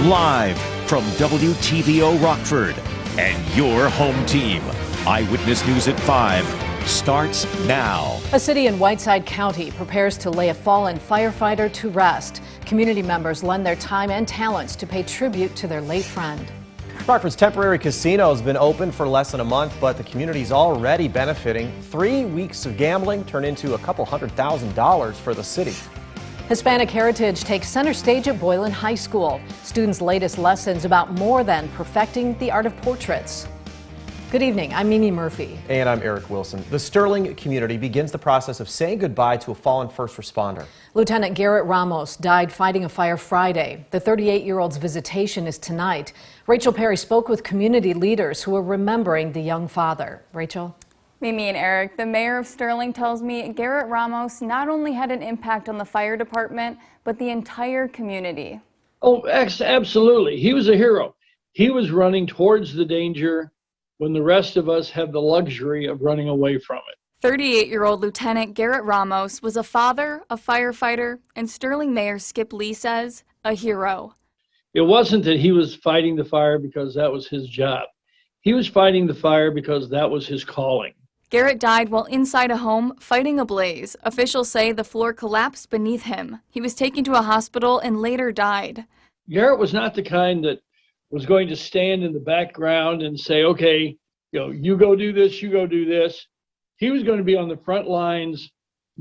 Live from WTVO Rockford and your home team. Eyewitness News at 5 starts now. A city in Whiteside County prepares to lay a fallen firefighter to rest. Community members lend their time and talents to pay tribute to their late friend. Rockford's temporary casino has been open for less than a month, but the community's already benefiting. 3 weeks of gambling turned into a couple $100,000 for the city. Hispanic heritage takes center stage at Boylan High School. Students' latest lessons about more than perfecting the art of portraits. Good evening, I'm Mimi Murphy. And I'm Eric Wilson. The Sterling community begins the process of saying goodbye to a fallen first responder. Lieutenant Garrett Ramos died fighting a fire Friday. The 38-year-old's visitation is tonight. Rachel Perry spoke with community leaders who are remembering the young father. Rachel? Mimi and Eric, the mayor of Sterling tells me Garrett Ramos not only had an impact on the fire department, but the entire community. Oh, absolutely. He was a hero. He was running towards the danger when the rest of us have the luxury of running away from it. 38-year-old Lieutenant Garrett Ramos was a father, a firefighter, and Sterling Mayor Skip Lee says, a hero. It wasn't that he was fighting the fire because that was his job. He was fighting the fire because that was his calling. Garrett died while inside a home fighting a blaze. Officials say the floor collapsed beneath him. He was taken to a hospital and later died. Garrett was not the kind that was going to stand in the background and say, okay, you go do this, you go do this. He was going to be on the front lines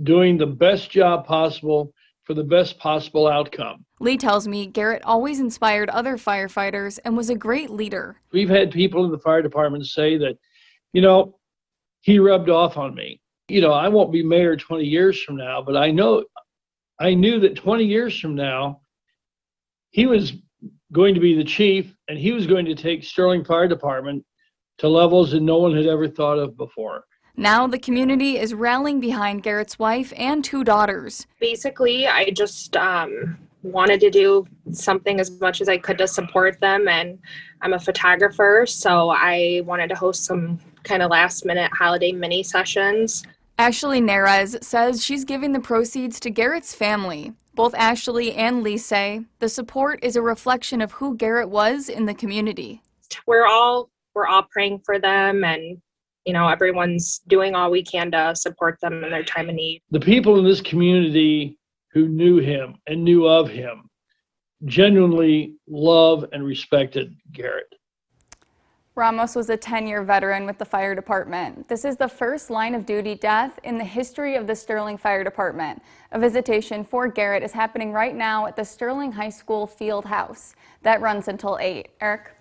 doing the best job possible for the best possible outcome. Lee tells me Garrett always inspired other firefighters and was a great leader. We've had people in the fire department say that, he rubbed off on me. I won't be mayor 20 years from now, but I knew that 20 years from now, he was going to be the chief and he was going to take Sterling Fire Department to levels that no one had ever thought of before. Now the community is rallying behind Garrett's wife and 2 daughters. Basically, I just wanted to do something as much as I could to support them, and I'm a photographer, so I wanted to host some kind of last-minute holiday mini sessions. Ashley Nerez says she's giving the proceeds to Garrett's family. Both Ashley and Lee say the support is a reflection of who Garrett was in the community. We're all praying for them, and everyone's doing all we can to support them in their time of need. The people in this community who knew him and knew of him genuinely love and respected Garrett. Ramos was a 10-year veteran with the fire department. This is the first line of duty death in the history of the Sterling Fire Department. A visitation for Garrett is happening right now at the Sterling High School field house. That runs until 8. Eric?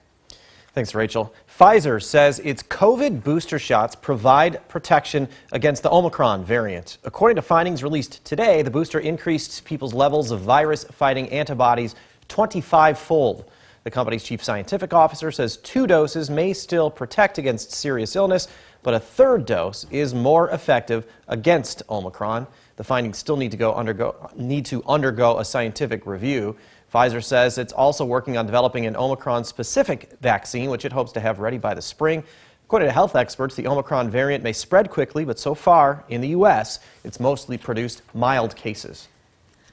Thanks, Rachel. Pfizer says its COVID booster shots provide protection against the Omicron variant. According to findings released today, the booster increased people's levels of virus-fighting antibodies 25-fold. The company's chief scientific officer says 2 doses may still protect against serious illness, but a 3rd dose is more effective against Omicron. The findings still need to undergo a scientific review. Pfizer says it's also working on developing an Omicron-specific vaccine, which it hopes to have ready by the spring. According to health experts, the Omicron variant may spread quickly, but so far in the U.S., it's mostly produced mild cases.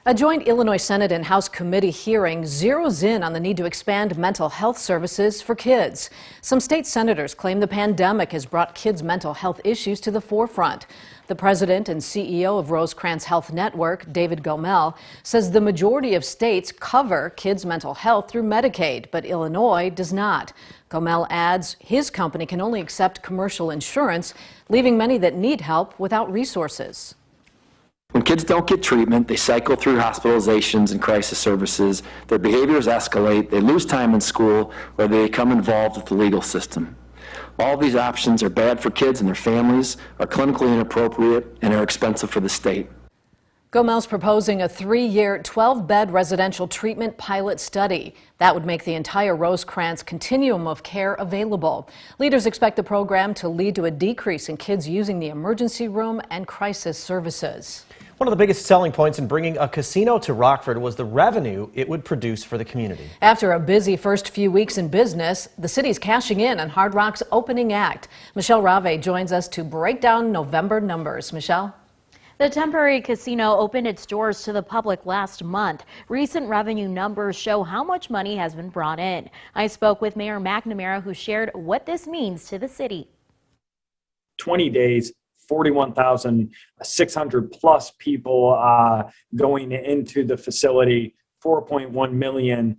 A joint Illinois Senate and House committee hearing zeroes in on the need to expand mental health services for kids. Some state senators claim the pandemic has brought kids' mental health issues to the forefront. The president and CEO of Rosecrans Health Network, David Gomel, says the majority of states cover kids' mental health through Medicaid, but Illinois does not. Gomel adds his company can only accept commercial insurance, leaving many that need help without resources. When kids don't get treatment, they cycle through hospitalizations and crisis services, their behaviors escalate, they lose time in school, or they become involved with the legal system. All these options are bad for kids and their families, are clinically inappropriate, and are expensive for the state. Gomel's proposing a 3-year, 12-bed residential treatment pilot study. That would make the entire Rosecrans continuum of care available. Leaders expect the program to lead to a decrease in kids using the emergency room and crisis services. One of the biggest selling points in bringing a casino to Rockford was the revenue it would produce for the community. After a busy first few weeks in business, the city's cashing in on Hard Rock's opening act. MICHELE joins us to break down November numbers. Michelle? The temporary casino opened its doors to the public last month. Recent revenue numbers show how much money has been brought in. I spoke with Mayor McNamara, who shared what this means to the city. 20 days, 41,600 plus people going into the facility. 4.1 million.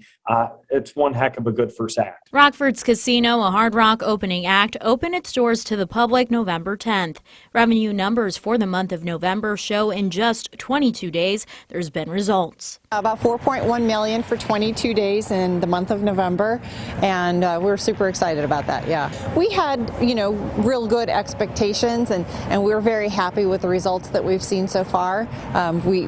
It's one heck of a good first act. Rockford's casino, a Hard Rock opening act, opened its doors to the public November 10th. Revenue numbers for the month of November show in just 22 days there's been results. About 4.1 million for 22 days in the month of November, and we're super excited about that. Yeah, we had real good expectations, and we were very happy with the results that we've seen so far. We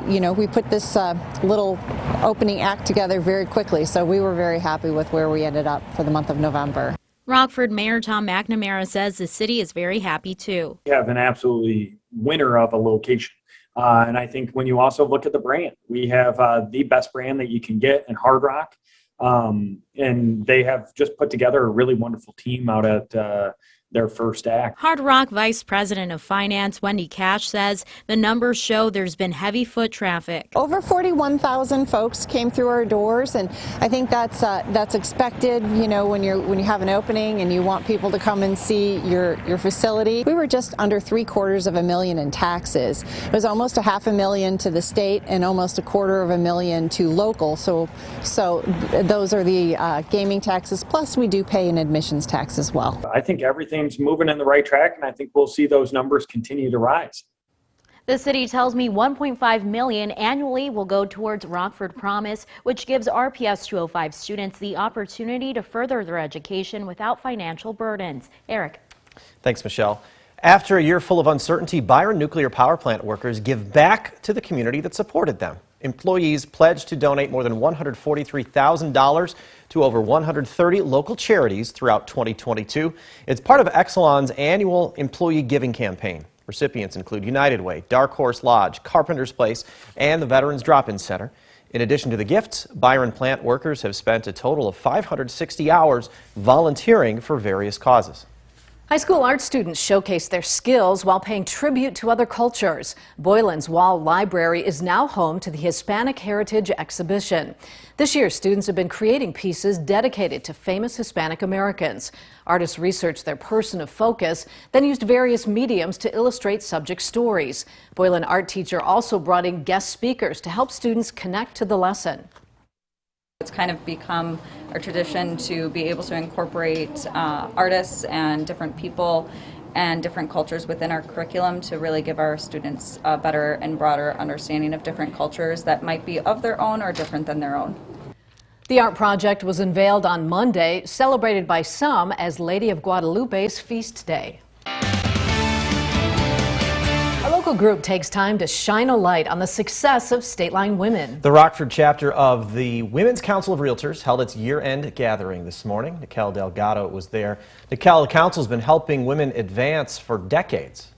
put this little opening act together very quickly, so we were very happy with where we ended up for the month of November. Rockford Mayor Tom McNamara says the city is very happy too. We have an absolutely winner of a location. And I think when you also look at the brand, we have the best brand that you can get in Hard Rock. And they have just put together a really wonderful team out at their first act. Hard Rock Vice President of Finance Wendy Cash says the numbers show there's been heavy foot traffic. Over 41,000 folks came through our doors, and I think that's expected. When you have an opening and you want people to come and see your facility. We were just under $750,000 in taxes. It was almost $500,000 to the state and almost $250,000 to local. So those are the gaming taxes. Plus, we do pay an admissions tax as well. I think everything's moving in the right track, and I think we'll see those numbers continue to rise. The city tells me $1.5 million annually will go towards Rockford Promise, which gives RPS 205 students the opportunity to further their education without financial burdens. Eric. Thanks, Michelle. After a year full of uncertainty, Byron nuclear power plant workers give back to the community that supported them. Employees pledged to donate more than $143,000 to over 130 local charities throughout 2022. It's part of Exelon's annual employee giving campaign. Recipients include United Way, Dark Horse Lodge, Carpenter's Place, and the Veterans Drop-In Center. In addition to the gifts, Byron plant workers have spent a total of 560 hours volunteering for various causes. High school art students showcase their skills while paying tribute to other cultures. Boylan's Wall Library is now home to the Hispanic Heritage Exhibition. This year, students have been creating pieces dedicated to famous Hispanic Americans. Artists researched their person of focus, then used various mediums to illustrate subject stories. Boylan art teacher also brought in guest speakers to help students connect to the lesson. It's kind of become a tradition to be able to incorporate artists and different people and different cultures within our curriculum to really give our students a better and broader understanding of different cultures that might be of their own or different than their own. The art project was unveiled on Monday, celebrated by some as Lady of Guadalupe's feast day. A local group takes time to shine a light on the success of State Line Women. The Rockford chapter of the Women's Council of Realtors held its year-end gathering this morning. MICHELE Delgado was there. MICHELE, the council's been helping women advance for decades.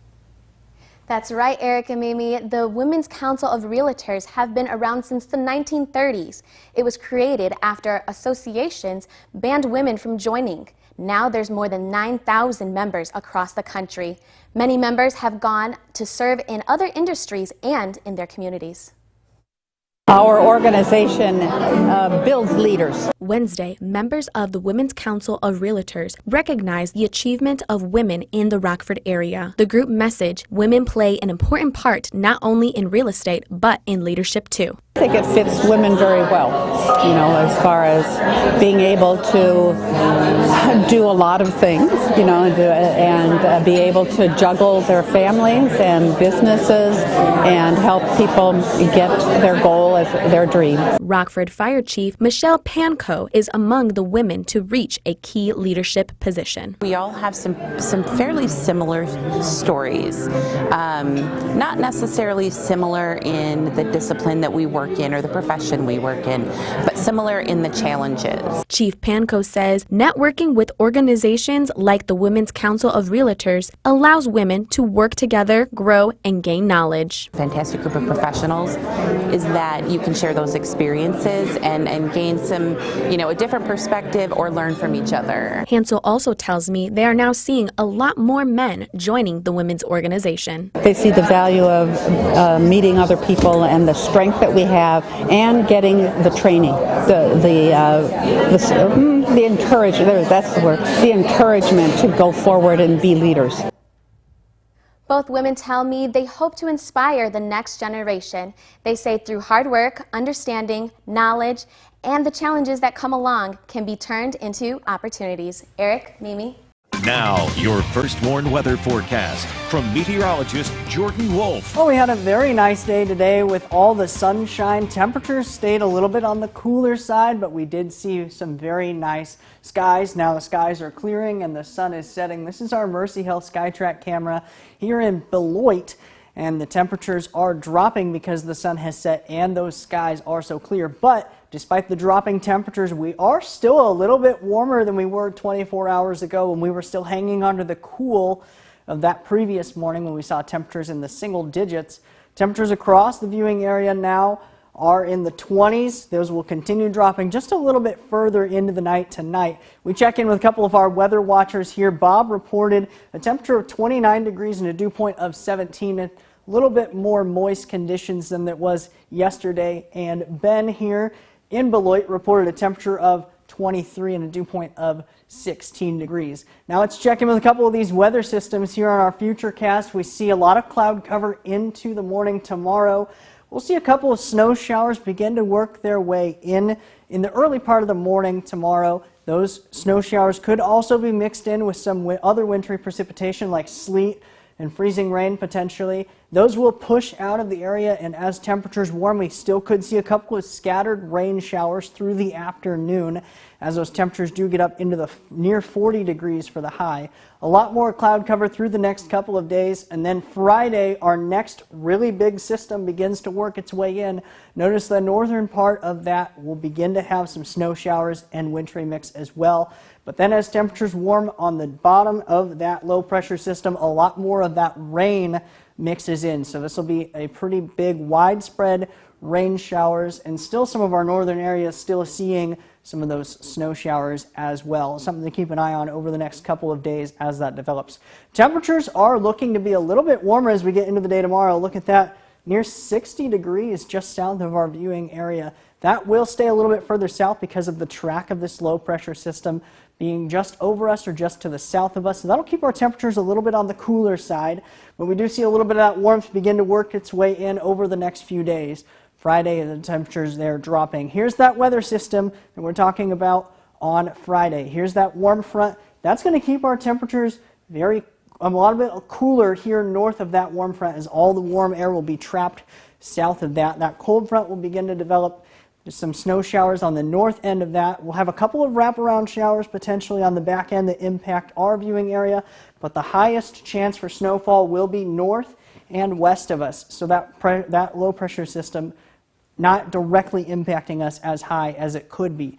That's right, Eric and Mimi. The Women's Council of Realtors have been around since the 1930s. It was created after associations banned women from joining. Now there's more than 9,000 members across the country. Many members have gone to serve in other industries and in their communities. Our organization builds leaders. Wednesday, members of the Women's Council of Realtors recognized the achievement of women in the Rockford area. The group message, women play an important part not only in real estate, but in leadership too. I think it fits women very well, as far as being able to do a lot of things, and be able to juggle their families and businesses and help people get their goal as their dream. Rockford Fire Chief Michelle Pankow is among the women to reach a key leadership position. We all have some fairly similar stories, not necessarily similar in the discipline that we work in or the profession we work in, but similar in the challenges. Chief Pankow says networking with organizations like the Women's Council of Realtors allows women to work together, grow, and gain knowledge. Fantastic group of professionals is that you can share those experiences and gain some a different perspective or learn from each other. Hansel also tells me they are now seeing a lot more men joining the women's organization. They see the value of meeting other people and the strength that we have, and getting the training, the encouragement. That's the word. The encouragement to go forward and be leaders. Both women tell me they hope to inspire the next generation. They say through hard work, understanding, knowledge, and the challenges that come along can be turned into opportunities. Eric, Mimi. Now, your first warned weather forecast from meteorologist Jordan Wolfe. Well, we had a very nice day today with all the sunshine. Temperatures stayed a little bit on the cooler side, but we did see some very nice skies. Now the skies are clearing and the sun is setting. This is our Mercy Health SkyTrack camera here in Beloit, and the temperatures are dropping because the sun has set and those skies are so clear. But despite the dropping temperatures, we are still a little bit warmer than we were 24 hours ago when we were still hanging under the cool of that previous morning when we saw temperatures in the single digits. Temperatures across the viewing area now are in the 20s. Those will continue dropping just a little bit further into the night tonight. We check in with a couple of our weather watchers here. Bob reported a temperature of 29 degrees and a dew point of 17. A little bit more moist conditions than it was yesterday. And Ben here in Beloit reported a temperature of 23 and a dew point of 16 degrees. Now let's check in with a couple of these weather systems here on our futurecast. We see a lot of cloud cover into the morning tomorrow. We'll see a couple of snow showers begin to work their way in the early part of the morning tomorrow. Those snow showers could also be mixed in with some other wintry precipitation like sleet and freezing rain potentially. Those will push out of the area, and as temperatures warm, we still could see a couple of scattered rain showers through the afternoon as those temperatures do get up into the near 40 degrees for the high. A lot more cloud cover through the next couple of days, and then Friday, our next really big system begins to work its way in. Notice the northern part of that will begin to have some snow showers and wintry mix as well. But then as temperatures warm on the bottom of that low pressure system, a lot more of that rain mixes in. So this will be a pretty big widespread rain showers, and still some of our northern areas still seeing some of those snow showers as well. Something to keep an eye on over the next couple of days as that develops. Temperatures are looking to be a little bit warmer as we get into the day tomorrow. Look at that, near 60 degrees just south of our viewing area. That will stay a little bit further south because of the track of this low pressure system being just over us or just to the south of us. So that'll keep our temperatures a little bit on the cooler side, but we do see a little bit of that warmth begin to work its way in over the next few days. Friday, the temperatures there dropping. Here's that weather system that we're talking about on Friday. Here's that warm front. That's going to keep our temperatures a lot bit cooler here north of that warm front, as all the warm air will be trapped south of that. That cold front will begin to develop. There's some snow showers on the north end of that. We'll have a couple of wraparound showers potentially on the back end that impact our viewing area, but the highest chance for snowfall will be north and west of us. So that low pressure system not directly impacting us as high as it could be.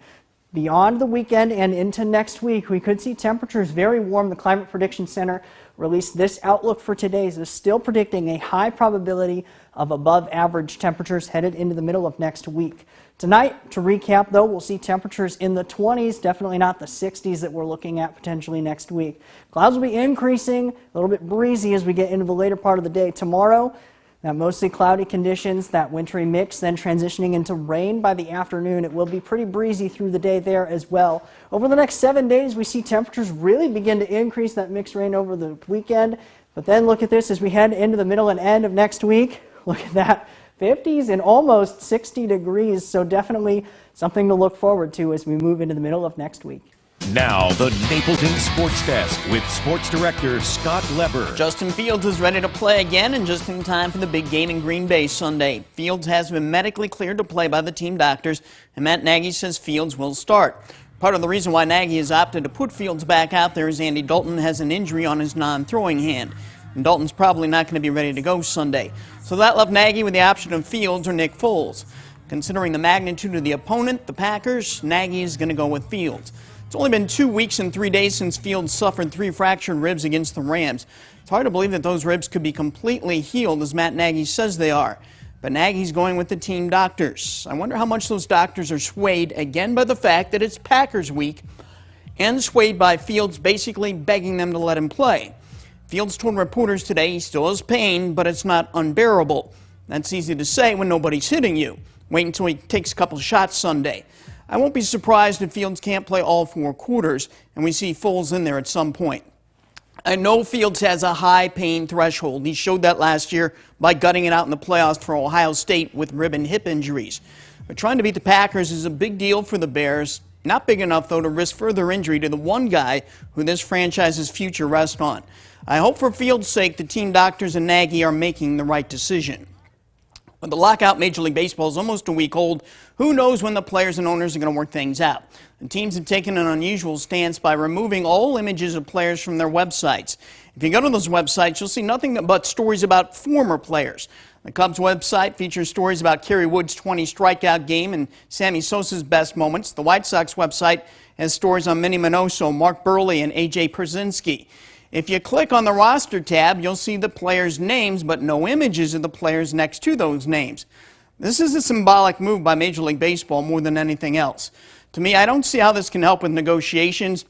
Beyond the weekend and into next week, we could see temperatures very warm. The Climate Prediction Center released this outlook for today. It's still predicting a high probability of above average temperatures headed into the middle of next week. Tonight, to recap though, we'll see temperatures in the 20s, definitely not the 60s that we're looking at potentially next week. Clouds will be increasing, a little bit breezy as we get into the later part of the day. Tomorrow, that mostly cloudy conditions, that wintry mix, then transitioning into rain by the afternoon. It will be pretty breezy through the day there as well. Over the next 7 days, we see temperatures really begin to increase, that mixed rain over the weekend. But then look at this as we head into the middle and end of next week. Look at that, 50s and almost 60 degrees. So definitely something to look forward to as we move into the middle of next week. Now, the Napleton Sports Desk with Sports Director Scott Leber. Justin Fields is ready to play again and just in time for the big game in Green Bay Sunday. Fields has been medically cleared to play by the team doctors, and Matt Nagy says Fields will start. Part of the reason why Nagy has opted to put Fields back out there is Andy Dalton has an injury on his non-throwing hand. And Dalton's probably not going to be ready to go Sunday. So that left Nagy with the option of Fields or Nick Foles. Considering the magnitude of the opponent, the Packers, Nagy is going to go with Fields. It's only been 2 weeks and 3 days since Fields suffered 3 fractured ribs against the Rams. It's hard to believe that those ribs could be completely healed, as Matt Nagy says they are. but Nagy's going with the team doctors. I wonder how much those doctors are swayed again by the fact that it's Packers week and swayed by Fields basically begging them to let him play. Fields told reporters today he still has pain, but it's not unbearable. That's easy to say when nobody's hitting you. Wait until he takes a couple shots Sunday. I won't be surprised if Fields can't play all 4 quarters and we see Foles in there at some point. I know Fields has a high pain threshold. He showed that last year by gutting it out in the playoffs for Ohio State with rib and hip injuries. But trying to beat the Packers is a big deal for the Bears. Not big enough, though, to risk further injury to the one guy who this franchise's future rests on. I hope for Fields' sake the team doctors and Nagy are making the right decision. With the lockout, Major League Baseball is almost a week old. Who knows when the players and owners are going to work things out? The teams have taken an unusual stance by removing all images of players from their websites. If you go to those websites, you'll see nothing but stories about former players. The Cubs website features stories about Kerry Wood's 20 strikeout game and Sammy Sosa's best moments. The White Sox website has stories on Minnie Minoso, Mark Burley, and A.J. Przinsky. If you click on the roster tab, you'll see the players' names, but no images of the players next to those names. This is a symbolic move by Major League Baseball more than anything else. To me, I don't see how this can help with negotiations,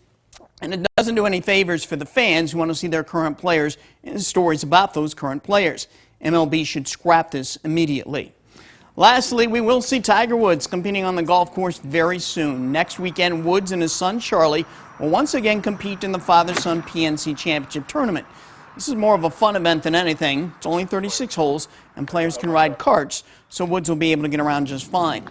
and it doesn't do any favors for the fans who want to see their current players and stories about those current players. MLB should scrap this immediately. Lastly, we will see Tiger Woods competing on the golf course very soon. Next weekend, Woods and his son Charlie will once again compete in the father-son PNC Championship Tournament. This is more of a fun event than anything. It's only 36 holes, and players can ride carts, so Woods will be able to get around just fine.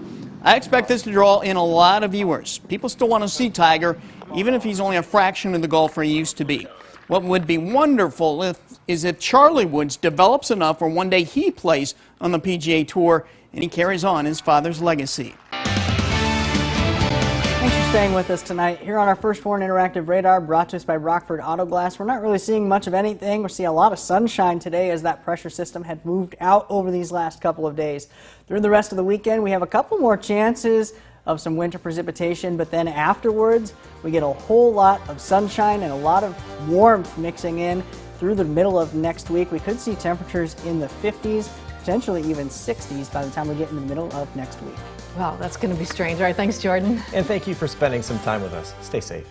I expect this to draw in a lot of viewers. People still want to see Tiger, even if he's only a fraction of the golfer he used to be. What would be wonderful is if Charlie Woods develops enough where one day he plays on the PGA Tour and he carries on his father's legacy. Thanks for staying with us tonight. Here on our First Warn Interactive Radar, brought to us by Rockford Auto Glass. We're not really seeing much of anything. We're seeing a lot of sunshine today as that pressure system had moved out over these last couple of days. Through the rest of the weekend, we have a couple more chances of some winter precipitation, but then afterwards, we get a whole lot of sunshine and a lot of warmth mixing in through the middle of next week. We could see temperatures in the 50s, potentially even 60s by the time we get in the middle of next week. Wow, that's going to be strange. All right, thanks, Jordan. And thank you for spending some time with us. Stay safe.